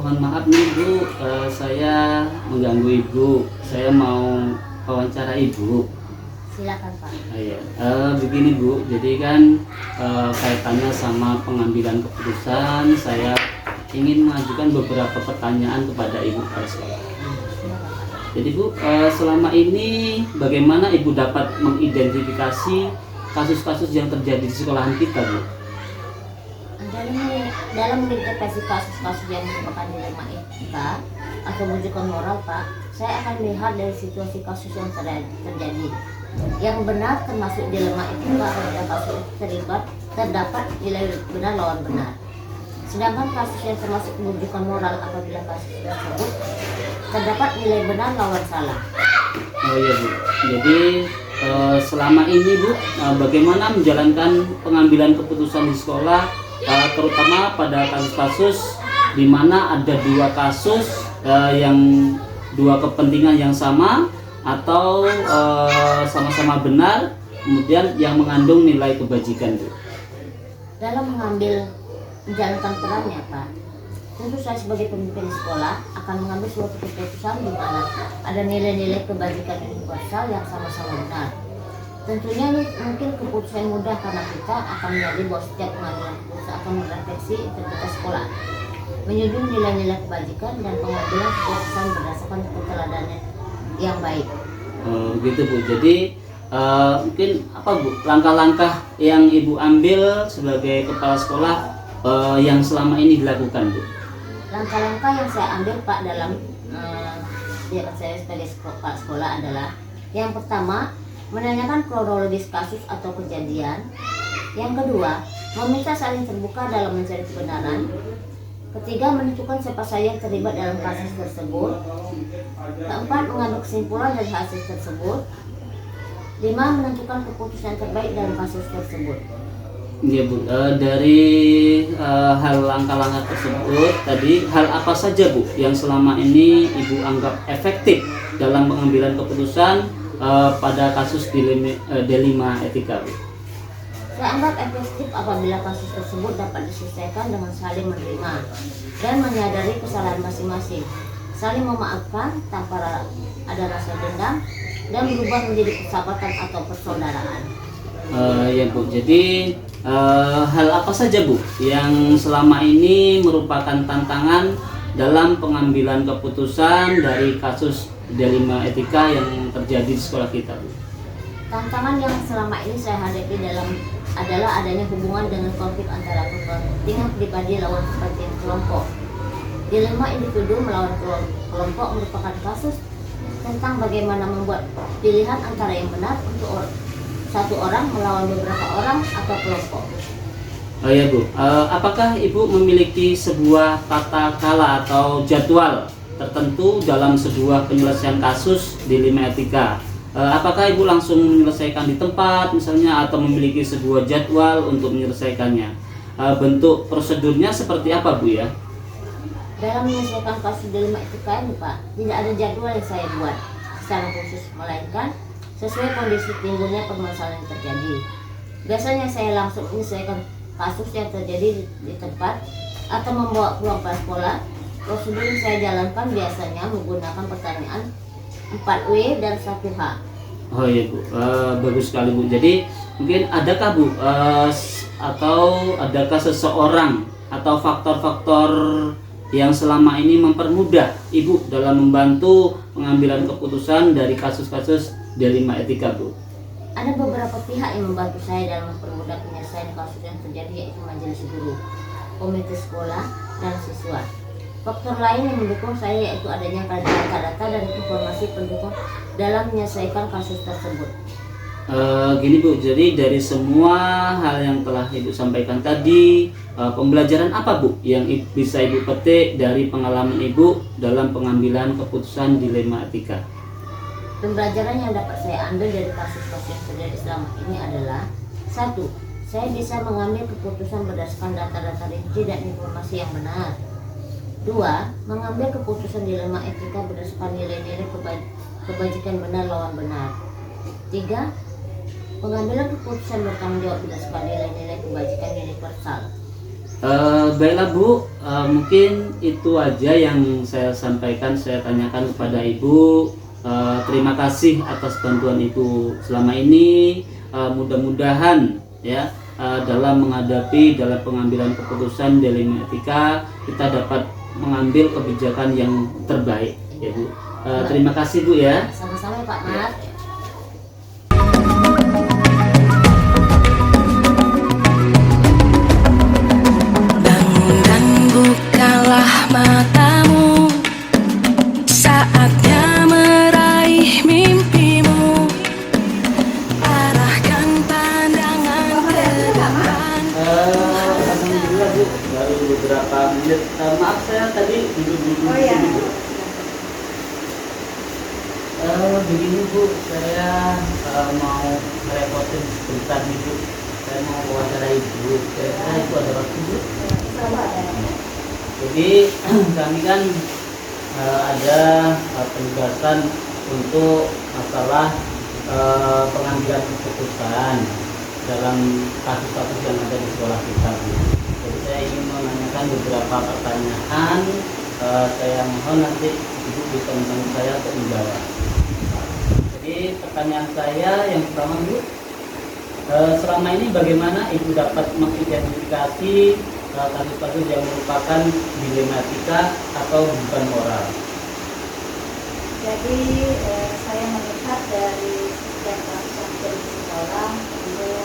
Mohon maaf nih Bu, saya mengganggu Ibu. Saya mau wawancara Ibu. Silakan Pak. Iya, begini Bu, jadi kan kaitannya sama pengambilan keputusan, saya ingin mengajukan beberapa pertanyaan kepada Ibu kepala sekolah. Silakan Pak. Jadi Bu, selama ini bagaimana Ibu dapat mengidentifikasi kasus-kasus yang terjadi di sekolahan kita Bu? Dalam mengidentifikasi kasus-kasus yang merupakan dilema etika atau rujukan moral Pak, saya akan melihat dari situasi kasus yang terjadi. Yang benar termasuk dilema etika apabila kasus itu terdapat nilai benar lawan benar. Sedangkan kasus yang termasuk rujukan moral apabila kasus tersebut terdapat nilai benar lawan salah. Oh iya Bu, jadi selama ini Bu, bagaimana menjalankan pengambilan keputusan di sekolah, terutama pada kasus-kasus di mana ada dua kasus yang dua kepentingan yang sama atau sama-sama benar, kemudian yang mengandung nilai kebajikan Bu. Dalam menjalankan perannya Pak, tentu saya sebagai pemimpin sekolah akan mengambil suatu keputusan di mana ada nilai-nilai kebajikan universal yang sama-sama benar. Tentunya ini mungkin keputusan mudah karena kita akan menjadi bahwa setiap pengambilan keputusan akan merefleksi integritas sekolah, menjunjung nilai-nilai kebajikan dan pengambilan keputusan berdasarkan keteladanan yang baik. Gitu Bu. Jadi mungkin apa Bu langkah-langkah yang Ibu ambil sebagai kepala sekolah yang selama ini dilakukan Bu? Langkah-langkah yang saya ambil Pak dalam saya sebagai kepala sekolah adalah yang pertama, menanyakan kronologis kasus atau kejadian. Yang kedua, meminta saling terbuka dalam mencari kebenaran. Ketiga, menentukan siapa saja yang terlibat dalam kasus tersebut. Keempat, mengambil kesimpulan dari hasil tersebut. Lima, menentukan keputusan terbaik dalam kasus tersebut. Iya Bu, dari hal langkah-langkah tersebut tadi, hal apa saja Bu yang selama ini Ibu anggap efektif dalam pengambilan keputusan pada kasus dilema etika Bu? Saya anggap efektif apabila kasus tersebut dapat diselesaikan dengan saling menerima dan menyadari kesalahan masing-masing, saling memaafkan tanpa ada rasa dendam, dan berubah menjadi persahabatan atau persaudaraan. Ya Bu, jadi hal apa saja Bu yang selama ini merupakan tantangan dalam pengambilan keputusan dari kasus dilema etika yang terjadi di sekolah kita Bu? Tantangan yang selama ini saya hadapi adalah adanya hubungan dengan konflik antara kepentingan pribadi lawan kepentingan kelompok. Dilema individu melawan kelompok merupakan kasus tentang bagaimana membuat pilihan antara yang benar untuk satu orang melawan beberapa orang atau kelompok. Oh ya Bu, apakah Ibu memiliki sebuah tata kala atau jadwal tertentu dalam sebuah penyelesaian kasus dilema etika? Apakah Ibu langsung menyelesaikan di tempat misalnya atau memiliki sebuah jadwal untuk menyelesaikannya? Bentuk prosedurnya seperti apa Bu ya? Dalam menyelesaikan kasus dilema etika ini Pak, tidak ada jadwal yang saya buat secara khusus, melainkan sesuai kondisi timbulnya permasalahan yang terjadi. Biasanya saya langsung menyelesaikan kasus yang terjadi di tempat atau membawa pulang ke sekolah. Prosedur yang saya jalankan biasanya menggunakan pertanyaan 4W dan 1H. Oh iya Bu, bagus sekali Bu. Jadi mungkin adakah Bu atau adakah seseorang atau faktor-faktor yang selama ini mempermudah Ibu dalam membantu pengambilan keputusan dari kasus-kasus dilema etika Bu? Ada beberapa pihak yang membantu saya dalam mempermudah penyelesaian kasus yang terjadi, yaitu majelis guru, komite sekolah, dan siswa. Faktor lain yang mendukung saya yaitu adanya data-data dan informasi pendukung dalam menyelesaikan kasus tersebut. Gini Bu, jadi dari semua hal yang telah Ibu sampaikan tadi, pembelajaran apa Bu yang bisa Ibu petik dari pengalaman Ibu dalam pengambilan keputusan dilema etika? Pembelajaran yang dapat saya ambil dari kasus-kasus yang terjadi selama ini adalah: 1. Saya bisa mengambil keputusan berdasarkan data-data rinci dan informasi yang benar. 2. Mengambil keputusan dilema etika berdasarkan nilai-nilai kebajikan benar lawan benar. 3. Pengambilan keputusan bertanggung jawab berdasarkan nilai-nilai kebajikan universal. Baiklah Bu, mungkin itu aja yang saya sampaikan, saya tanyakan kepada Ibu. Terima kasih atas bantuan Ibu selama ini. Mudah-mudahan ya dalam pengambilan keputusan di lingkungan etika kita dapat mengambil kebijakan yang terbaik ya Bu. Terima kasih Bu ya. Sama-sama Pak Mat. Dan bukalah matamu, saatnya meraih mimpimu, arahkan pandangan ke depan. Alhamdulillah Bu, baru beberapa menit. Maaf saya tadi duduk-duduk di sini Bu. Begini Bu, saya mau merepotin sebentar nih Bu. Saya mau wawancara Ibu. Kira-kira Ibu ada waktu Bu? Jadi kami kan ada penugasan untuk masalah pengambilan keputusan dalam kasus-kasus yang ada di sekolah kita Bu. Jadi saya ingin menanyakan beberapa pertanyaan. Saya mohon nanti Ibu bisa membantu saya untuk menjawab. Jadi pertanyaan saya yang pertama Bu, selama ini bagaimana Ibu dapat mengidentifikasi kasus-kasus yang merupakan dilematika atau bukan moral? Jadi saya melihat dari setiap kasus yang terjadi di sekolah untuk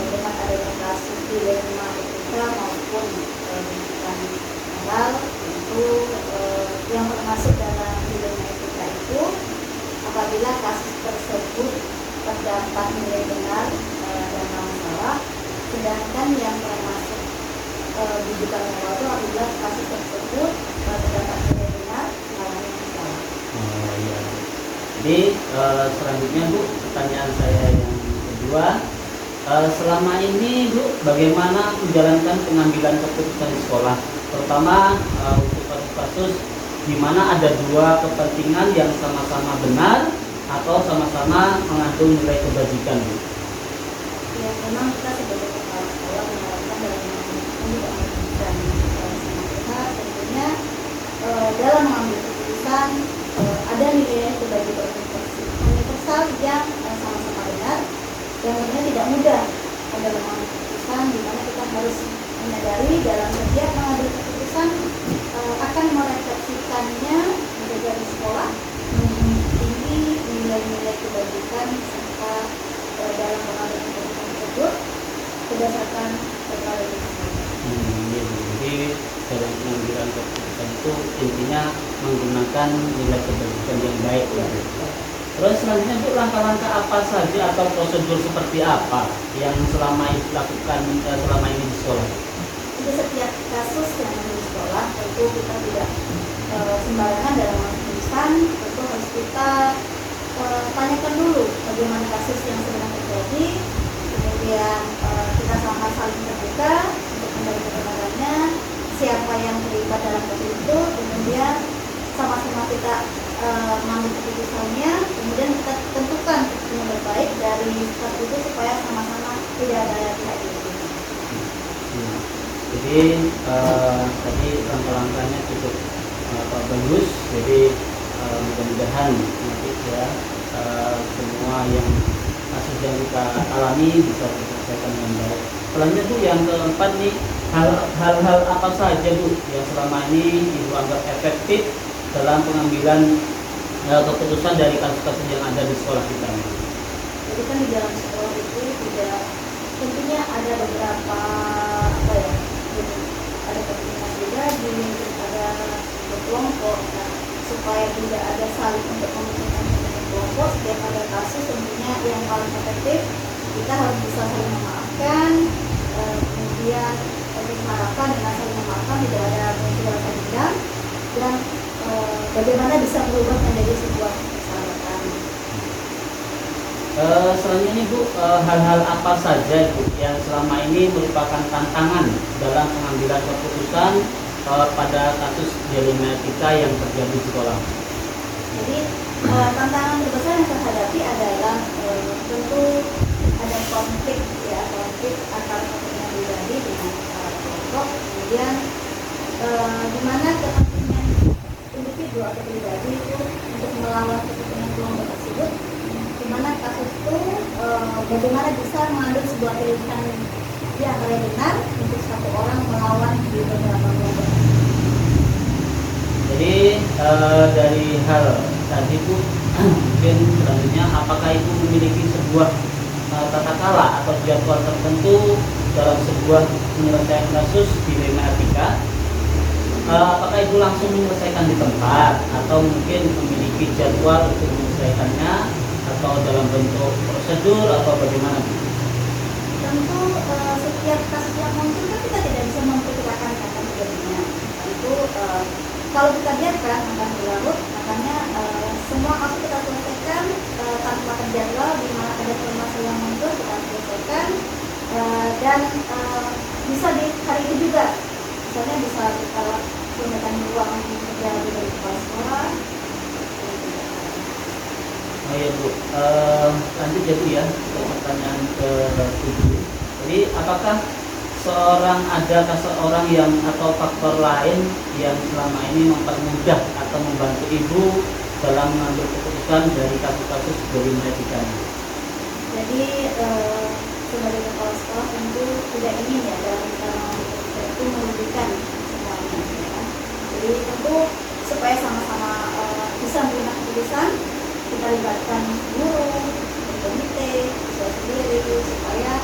dengan adanya kasus dilema etika maupun bukan moral, tentu yang termasuk dalam dilema etika itu apabila kasus tersebut terdapat nilai benar dan masalah, sedangkan yang termasuk bukan moral itu apabila kasus tersebut terdapat nilai benar mengalami masalah. Oh iya. Jadi selanjutnya Bu, pertanyaan saya yang kedua, selama ini Bu, bagaimana menjalankan pengambilan keputusan di sekolah, terutama untuk kasus-kasus di mana ada dua kepentingan yang sama-sama benar atau sama-sama mengandung nilai kebajikan Bu? Ya, memang kita sebagai kepala sekolah mengharapkan dalam mengajukan sama pihak tentunya dalam mengambil keputusan ada nilai kebajikan universal yang sama-sama benar, yang tentunya tidak mudah dalam mengambil keputusan, di mana kita harus menyadari dalam setiap mengambil keputusan akan merefleksikannya menjaga di sekolah tinggi nilai-nilai kebajikan serta dalam pengambilan keputusan tersebut berdasarkan teknologi. Jadi dalam pengambilan keputusan itu intinya menggunakan nilai kebajikan yang baik ya. Terus selanjutnya Bu, langkah-langkah apa saja atau prosedur seperti apa yang selama ini dilakukan selama ini di sekolah? Jadi setiap kasus yang ada di sekolah tentu kita tidak sembarangan dalam mengambil keputusan, tentu harus kita tanyakan dulu bagaimana kasus yang sedang terjadi, kemudian kita sama saling terbuka untuk mencari kebenarannya, siapa yang terlibat dalam kasus itu, kemudian sama-sama kita mengambil keputusannya, kemudian kita tentukan yang terbaik dari kasus itu supaya sama-sama tidak ada pihak yang dirugikan. Jadi tadi langkah-langkahnya cukup bagus. Jadi mudah-mudahan nanti ya semua yang kasus yang kita alami bisa diselesaikan dengan baik. Selanjutnya Bu, yang keempat nih, hal-hal apa saja Bu yang selama ini Ibu anggap efektif dalam pengambilan keputusan dari kasus-kasus yang ada di sekolah kita? Jadi kan di dalam sekolah itu tidak tentunya ada beberapa ada kepentingan pribadi, ada kelompok, nah, supaya tidak ada saling untuk mementingkan kelompok. Setiap ada kasus tentunya yang paling efektif kita harus bisa saling memaafkan, kemudian diharapkan dengan saling memaafkan tidak ada muncul rasa dendam, dan bagaimana bisa berubah menjadi sebuah persahabatan. Selanjutnya Bu, hal-hal apa saja Bu yang selama ini merupakan tantangan dalam pengambilan keputusan pada kasus dilematika yang terjadi di sekolah? Jadi tantangan terbesar yang saya hadapi adalah tentu ada konflik ya, konflik antara kepentingan pribadi dengan kelompok. kelompok, kemudian di mana kepentingan individu atau pribadi itu untuk melawan kepentingan kelompok tersebut, di mana kasus itu bagaimana bisa mengambil sebuah pilihan yang benar untuk satu orang melawan di beberapa kelompok. Jadi dari hal tadi Bu, mungkin selanjutnya apakah Ibu memiliki sebuah tata cara atau jadwal tertentu dalam sebuah penyelesaian kasus dilema etika? Apakah Ibu langsung menyelesaikan di tempat atau mungkin memiliki jadwal untuk menyelesaikannya atau dalam bentuk prosedur atau bagaimana Bu? Tentu setiap kasus yang muncul kan kita tidak bisa memperkirakan kapan terjadinya. Tentu kalau kita biarkan akan berlarut, makanya semua kasus kita selesaikan tanpa terjadwal, di mana ada informasi yang muncul kita selesaikan dan bisa di hari itu juga, misalnya bisa kita gunakan ruang kerja dari kepala sekolah. Oh ya Bu, lanjut ya Bu ya, ke pertanyaan ke-7. Jadi apakah ada seorang yang atau faktor lain yang selama ini mempermudah atau membantu Ibu dalam mengambil keputusan dari kasus-kasus dilema etika? Jadi sebagai kepala sekolah tentu tidak ingin ya dalam kita mengambil keputusan itu merugikan semuanya. Ya. Jadi tentu supaya sama-sama bisa menerima keputusan, kita libatkan guru, komite, siswa sendiri, supaya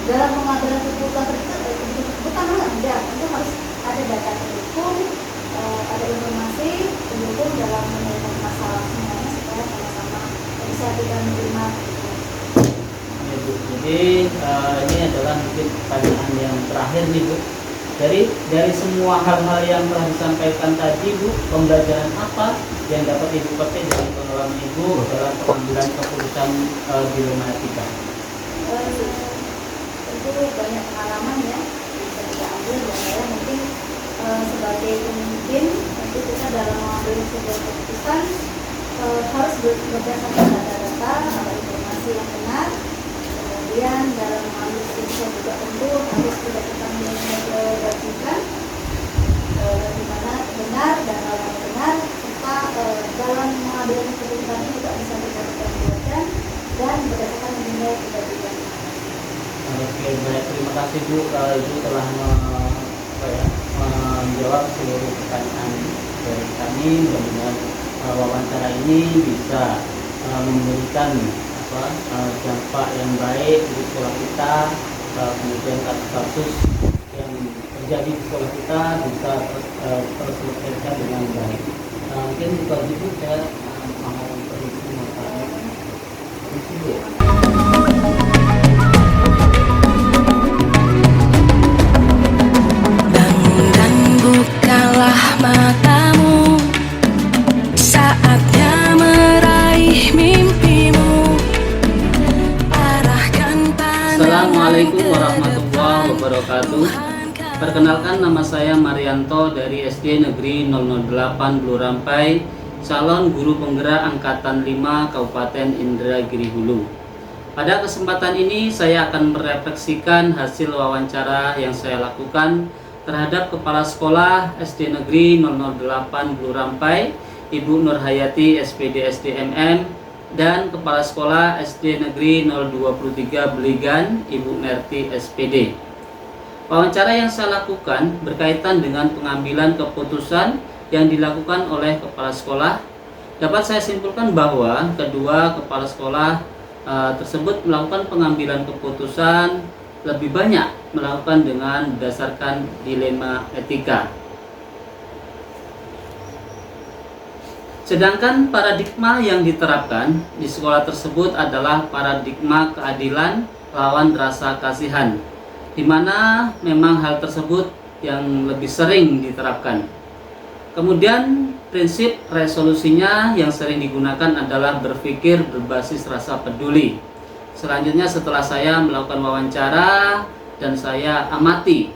dalam pengambilan keputusan bukan enggak, tentu harus ada data pendukung, ada informasi pendukung dalam menyelesaikan masalah semuanya supaya sama-sama bisa kita menerima. Ya Bu, jadi ini adalah mungkin pertanyaan yang terakhir nih Bu. Dari semua hal-hal yang telah disampaikan tadi Bu, pembelajaran apa yang dapat Ibu petik dari pengalaman Ibu dalam pengambilan keputusan dilema etika? Tentu banyak pengalaman ya bisa kita ambil, dan saya mungkin sebagai pemimpin tentu kita dalam mengambil sebuah keputusan harus berdasarkan data-data atau informasi yang benar. Kemudian dalam mengambil keputusan juga tentu harus berdasarkan nilai-nilai berdasarkan di mana benar dan hal yang benar, serta dalam mengambil keputusan itu juga bisa kita perbuatan dan berdasarkan nilai berdasarkan. Oke, baik, terima kasih Bu. Ibu telah menjawab seluruh pertanyaan dari kami. Mudah-mudahan wawancara ini bisa memberikan dampak yang baik di sekolah kita, kemudian kasus-kasus yang terjadi di sekolah kita bisa terselesaikan dengan baik. Mungkin itu aja Bu, saya mau pergi masalah. Permisi Bu. Bangun dan bukalah matamu, saatnya meraih mimpimu. Arahkan pandangan Assalamualaikum ke warahmatullahi depan. wabarakatuh. Perkenalkan, nama saya Marianto dari SD Negeri 008 Blurampai, calon guru penggerak Angkatan 5 Kabupaten Indragiri Hulu. Pada kesempatan ini saya akan merefleksikan hasil wawancara yang saya lakukan terhadap Kepala Sekolah SD Negeri 008 Blurampai, Ibu Nurhayati SPD SDMM, dan Kepala Sekolah SD Negeri 023 Beligan, Ibu Nerti SPD. Wawancara yang saya lakukan berkaitan dengan pengambilan keputusan yang dilakukan oleh Kepala Sekolah. Dapat saya simpulkan bahwa kedua Kepala Sekolah tersebut melakukan pengambilan keputusan lebih banyak melakukan dengan berdasarkan dilema etika. Sedangkan paradigma yang diterapkan di sekolah tersebut adalah paradigma keadilan lawan rasa kasihan, di mana memang hal tersebut yang lebih sering diterapkan. Kemudian prinsip resolusinya yang sering digunakan adalah berpikir berbasis rasa peduli. Selanjutnya setelah saya melakukan wawancara dan saya amati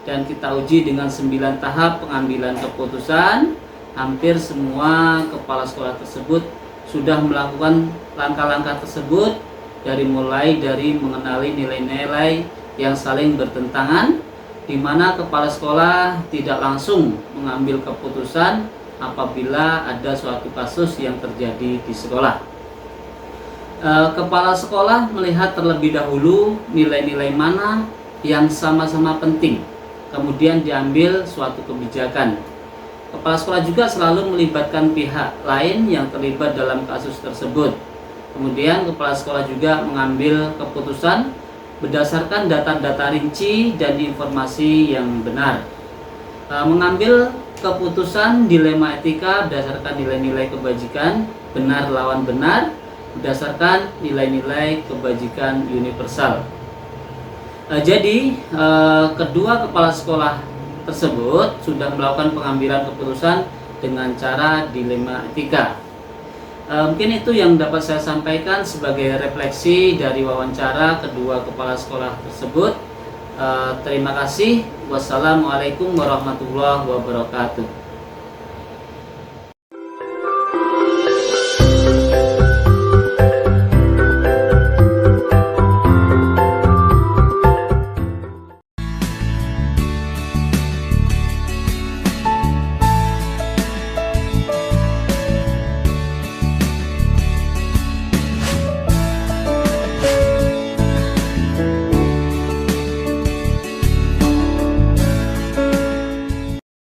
dan kita uji dengan 9 tahap pengambilan keputusan, hampir semua kepala sekolah tersebut sudah melakukan langkah-langkah tersebut, mulai dari mengenali nilai-nilai yang saling bertentangan, di mana kepala sekolah tidak langsung mengambil keputusan apabila ada suatu kasus yang terjadi di sekolah. Kepala sekolah melihat terlebih dahulu nilai-nilai mana yang sama-sama penting, kemudian diambil suatu kebijakan. Kepala sekolah juga selalu melibatkan pihak lain yang terlibat dalam kasus tersebut. Kemudian kepala sekolah juga mengambil keputusan berdasarkan data-data rinci dan informasi yang benar. Mengambil keputusan dilema etika berdasarkan nilai-nilai kebajikan benar lawan benar, berdasarkan nilai-nilai kebajikan universal. Jadi kedua kepala sekolah tersebut sudah melakukan pengambilan keputusan dengan cara dilema etika. Mungkin itu yang dapat saya sampaikan sebagai refleksi dari wawancara kedua kepala sekolah tersebut. Terima kasih. Wassalamualaikum warahmatullahi wabarakatuh.